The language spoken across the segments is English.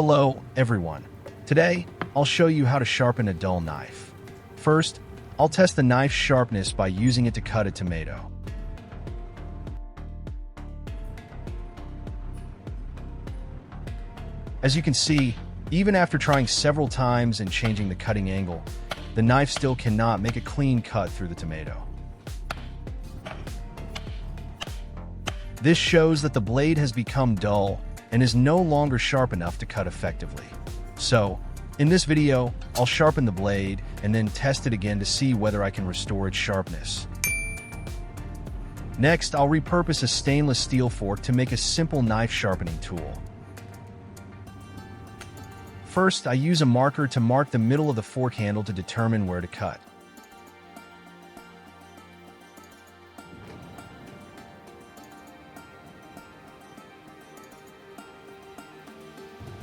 Hello, everyone. Today, I'll show you how to sharpen a dull knife. First, I'll test the knife's sharpness by using it to cut a tomato. As you can see, even after trying several times and changing the cutting angle, the knife still cannot make a clean cut through the tomato. This shows that the blade has become dull and is no longer sharp enough to cut effectively. So, in this video, I'll sharpen the blade and then test it again to see whether I can restore its sharpness. Next, I'll repurpose a stainless steel fork to make a simple knife sharpening tool. First, I use a marker to mark the middle of the fork handle to determine where to cut.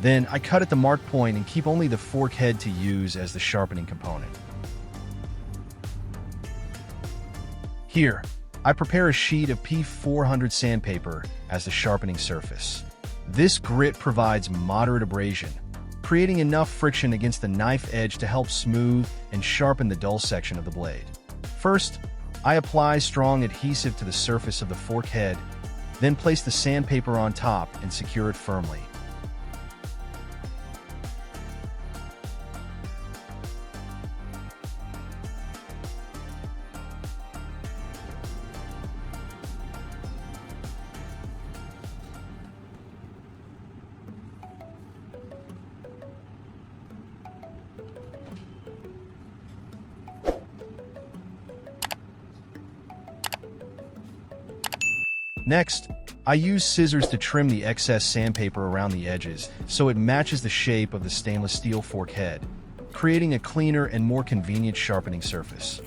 Then, I cut at the marked point and keep only the fork head to use as the sharpening component. Here, I prepare a sheet of P400 sandpaper as the sharpening surface. This grit provides moderate abrasion, creating enough friction against the knife edge to help smooth and sharpen the dull section of the blade. First, I apply strong adhesive to the surface of the fork head, then place the sandpaper on top and secure it firmly. Next, I use scissors to trim the excess sandpaper around the edges so it matches the shape of the stainless steel fork head, creating a cleaner and more convenient sharpening surface.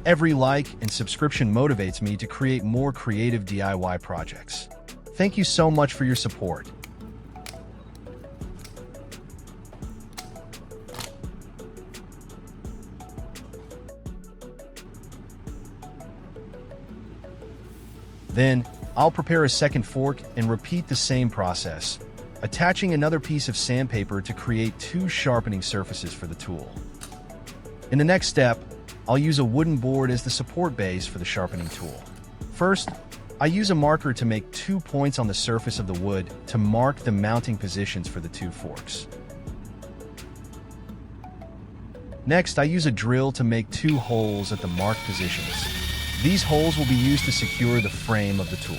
Every like and subscription motivates me to create more creative DIY projects. Thank you so much for your support. Then, I'll prepare a second fork and repeat the same process, attaching another piece of sandpaper to create two sharpening surfaces for the tool. In the next step, I'll use a wooden board as the support base for the sharpening tool. First, I use a marker to make 2 points on the surface of the wood to mark the mounting positions for the two forks. Next, I use a drill to make 2 holes at the marked positions. These holes will be used to secure the frame of the tool.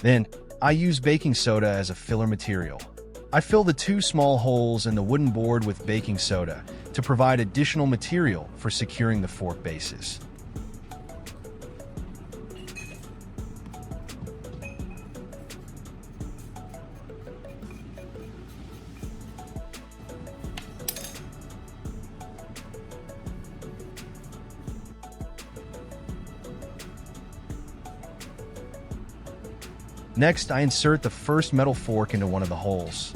Then, I use baking soda as a filler material. I fill the 2 small holes in the wooden board with baking soda to provide additional material for securing the fork bases. Next, I insert the first metal fork into one of the holes.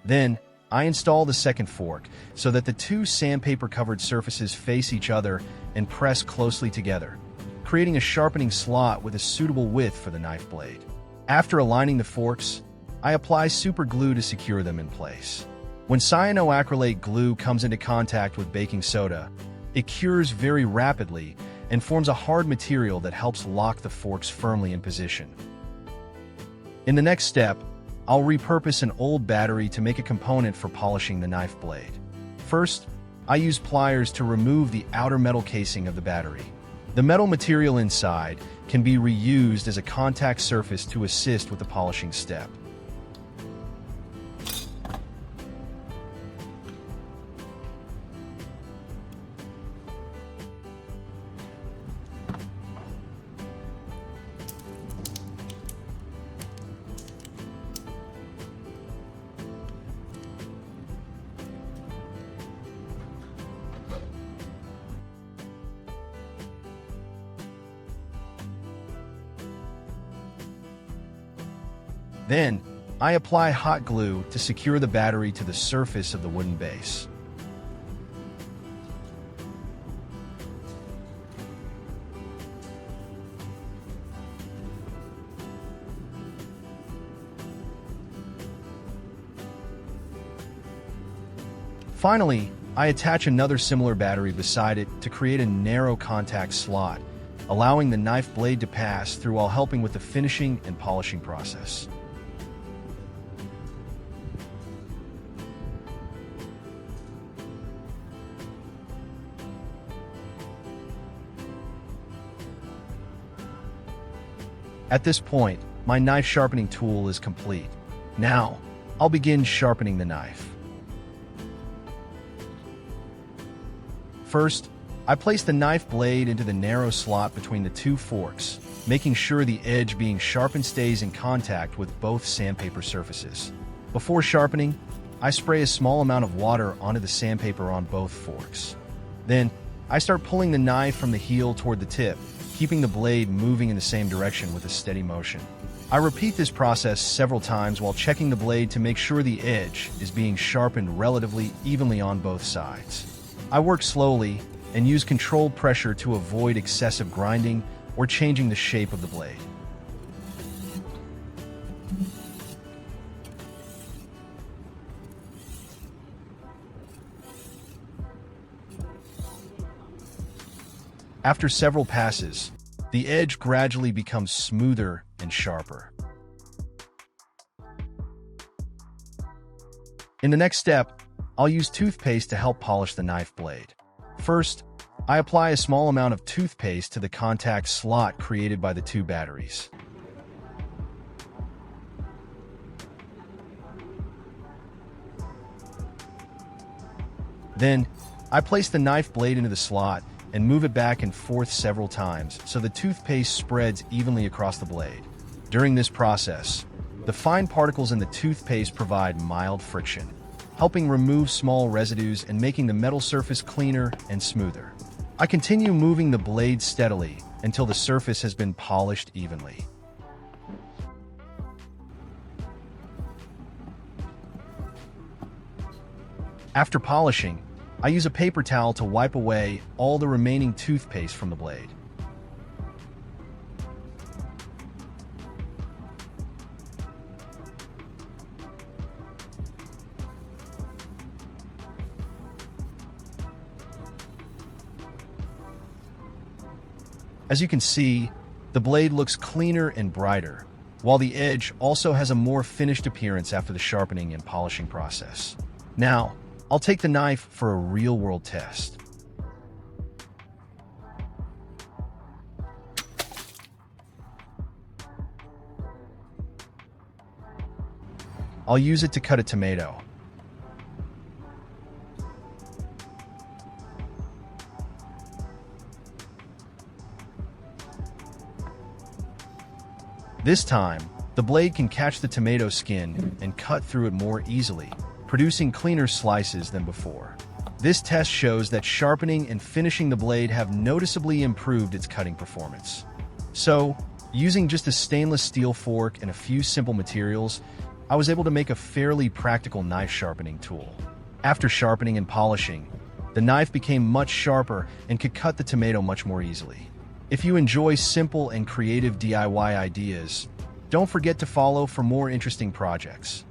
Then, I install the second fork so that the 2 sandpaper-covered surfaces face each other and press closely together, creating a sharpening slot with a suitable width for the knife blade. After aligning the forks, I apply super glue to secure them in place. When cyanoacrylate glue comes into contact with baking soda, it cures very rapidly and forms a hard material that helps lock the forks firmly in position. In the next step, I'll repurpose an old battery to make a component for polishing the knife blade. First, I use pliers to remove the outer metal casing of the battery. The metal material inside can be reused as a contact surface to assist with the polishing step. Then, I apply hot glue to secure the battery to the surface of the wooden base. Finally, I attach another similar battery beside it to create a narrow contact slot, allowing the knife blade to pass through while helping with the finishing and polishing process. At this point, my knife sharpening tool is complete. Now, I'll begin sharpening the knife. First, I place the knife blade into the narrow slot between the two forks, making sure the edge being sharpened stays in contact with both sandpaper surfaces. Before sharpening, I spray a small amount of water onto the sandpaper on both forks. Then, I start pulling the knife from the heel toward the tip, keeping the blade moving in the same direction with a steady motion. I repeat this process several times while checking the blade to make sure the edge is being sharpened relatively evenly on both sides. I work slowly and use controlled pressure to avoid excessive grinding or changing the shape of the blade. After several passes, the edge gradually becomes smoother and sharper. In the next step, I'll use toothpaste to help polish the knife blade. First, I apply a small amount of toothpaste to the contact slot created by the two batteries. Then, I place the knife blade into the slot and move it back and forth several times so the toothpaste spreads evenly across the blade. During this process, the fine particles in the toothpaste provide mild friction, helping remove small residues and making the metal surface cleaner and smoother. I continue moving the blade steadily until the surface has been polished evenly. After polishing, I use a paper towel to wipe away all the remaining toothpaste from the blade. As you can see, the blade looks cleaner and brighter, while the edge also has a more finished appearance after the sharpening and polishing process. Now, I'll take the knife for a real-world test. I'll use it to cut a tomato. This time, the blade can catch the tomato skin and cut through it more easily, producing cleaner slices than before. This test shows that sharpening and finishing the blade have noticeably improved its cutting performance. So, using just a stainless steel fork and a few simple materials, I was able to make a fairly practical knife sharpening tool. After sharpening and polishing, the knife became much sharper and could cut the tomato much more easily. If you enjoy simple and creative DIY ideas, don't forget to follow for more interesting projects.